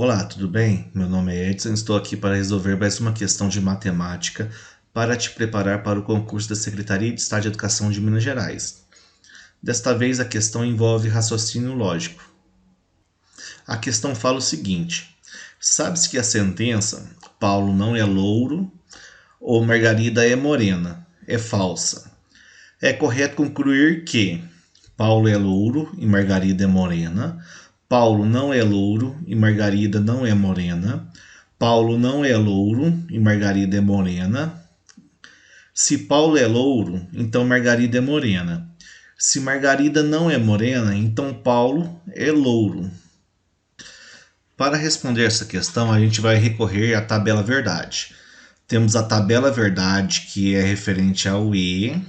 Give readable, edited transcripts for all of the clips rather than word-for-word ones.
Olá, tudo bem? Meu nome é Edson, estou aqui para resolver mais uma questão de matemática para te preparar para o concurso da Secretaria de Estado de Educação de Minas Gerais. Desta vez a questão envolve raciocínio lógico. A questão fala o seguinte: sabe-se que a sentença Paulo não é louro ou Margarida é morena é falsa. É correto concluir que Paulo é louro e Margarida é morena. Paulo não é louro e Margarida não é morena. Paulo não é louro e Margarida é morena. Se Paulo é louro, então Margarida é morena. Se Margarida não é morena, então Paulo é louro. Para responder essa questão, a gente vai recorrer à tabela verdade. Temos a tabela verdade, que é referente ao E.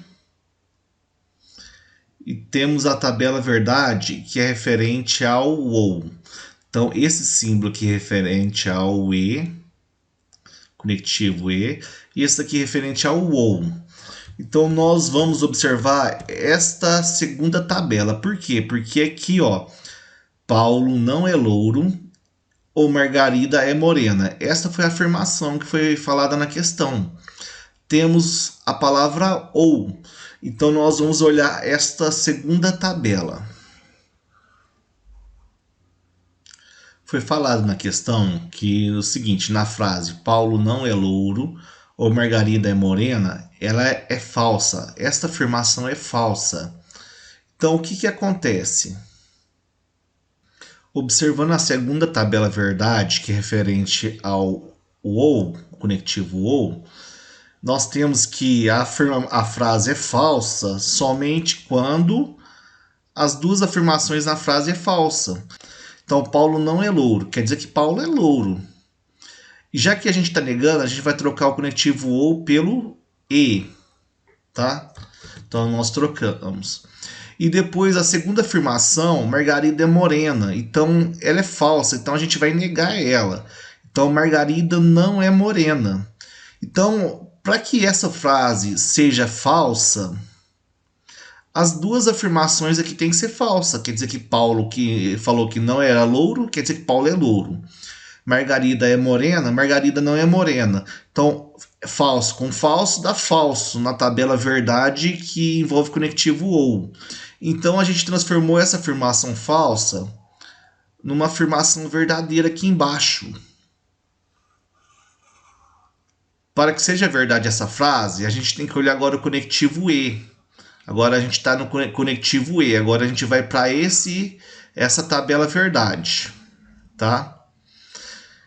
E temos a tabela verdade, que é referente ao OU. Então, esse símbolo aqui é referente ao E, conectivo E, e esse aqui é referente ao OU. Então, nós vamos observar esta segunda tabela. Por quê? Porque aqui, ó, Paulo não é louro ou Margarida é morena. Esta foi a afirmação que foi falada na questão. Temos a palavra OU. Então, nós vamos olhar esta segunda tabela. Foi falado na questão que o seguinte, na frase Paulo não é louro ou Margarida é morena, ela é falsa. Esta afirmação é falsa. Então, o que acontece? Observando a segunda tabela verdade, que é referente ao OU, conectivo OU, nós temos que a frase é falsa somente quando as duas afirmações na frase é falsa. Então, Paulo não é louro, quer dizer que Paulo é louro. E já que a gente está negando, a gente vai trocar o conectivo OU pelo E, tá? Então, nós trocamos. E depois, a segunda afirmação, Margarida é morena. Então, ela é falsa, então a gente vai negar ela. Então, Margarida não é morena. Então, para que essa frase seja falsa, as duas afirmações aqui tem que ser falsa. Quer dizer que Paulo que falou que não era louro, quer dizer que Paulo é louro. Margarida é morena, Margarida não é morena. Então, falso com falso dá falso na tabela verdade que envolve conectivo OU. Então, a gente transformou essa afirmação falsa numa afirmação verdadeira aqui embaixo. Para que seja verdade essa frase, a gente tem que olhar agora o conectivo E. Agora a gente está no conectivo E. Agora a gente vai para essa tabela verdade, tá?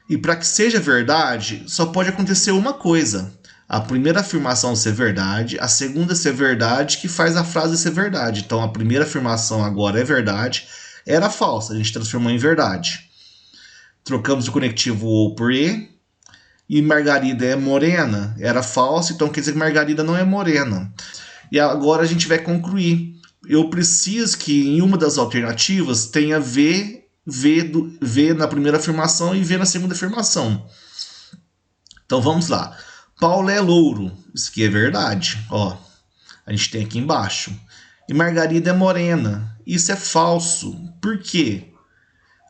E para que seja verdade, só pode acontecer uma coisa. A primeira afirmação ser verdade, a segunda ser verdade, que faz a frase ser verdade. Então a primeira afirmação agora é verdade, era falsa, a gente transformou em verdade. Trocamos o conectivo O por E. E Margarida é morena, era falsa, então quer dizer que Margarida não é morena. E agora a gente vai concluir. Eu preciso que em uma das alternativas tenha V na primeira afirmação e V na segunda afirmação. Então vamos lá. Paulo é louro. Isso aqui é verdade. Ó, a gente tem aqui embaixo. E Margarida é morena. Isso é falso. Por quê?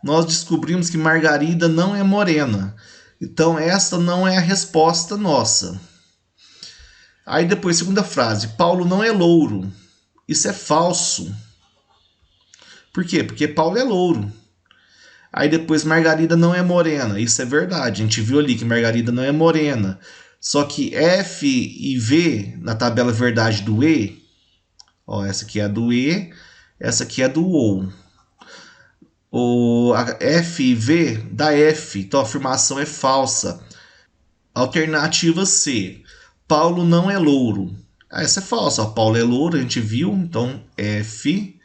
Nós descobrimos que Margarida não é morena. Então essa não é a resposta nossa. Aí depois, segunda frase, Paulo não é louro. Isso é falso. Por quê? Porque Paulo é louro. Aí depois, Margarida não é morena. Isso é verdade. A gente viu ali que Margarida não é morena. Só que F e V na tabela verdade do E, ó, essa aqui é a do E, essa aqui é a do OU. A F e V dá F, então a afirmação é falsa. Alternativa C. Paulo não é louro. Essa é falsa. Ó. Paulo é louro, a gente viu, então F.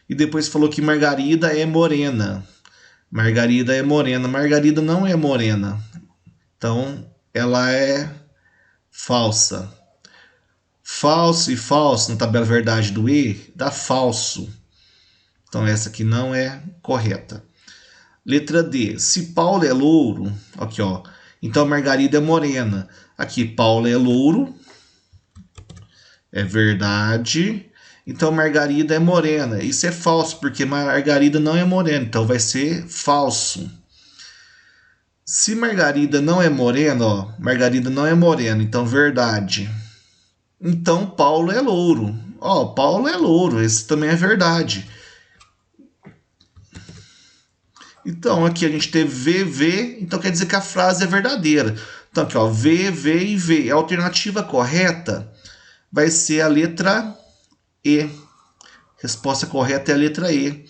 E depois falou que Margarida é morena. Margarida é morena. Margarida não é morena. Então ela é falsa. Falso e falso na tabela verdade do E dá falso. Então essa aqui não é correta. Letra D. Se Paulo é louro, aqui ó, então Margarida é morena. Aqui Paulo é louro, é verdade. Então Margarida é morena. Isso é falso, porque Margarida não é morena, então vai ser falso. Se Margarida não é morena, ó, Margarida não é morena, então verdade. Então Paulo é louro. Ó, Paulo é louro, esse também é verdade. Então aqui a gente teve VV, então quer dizer que a frase é verdadeira. Então aqui, ó, VV e V. A alternativa correta vai ser a letra E. Resposta correta é a letra E.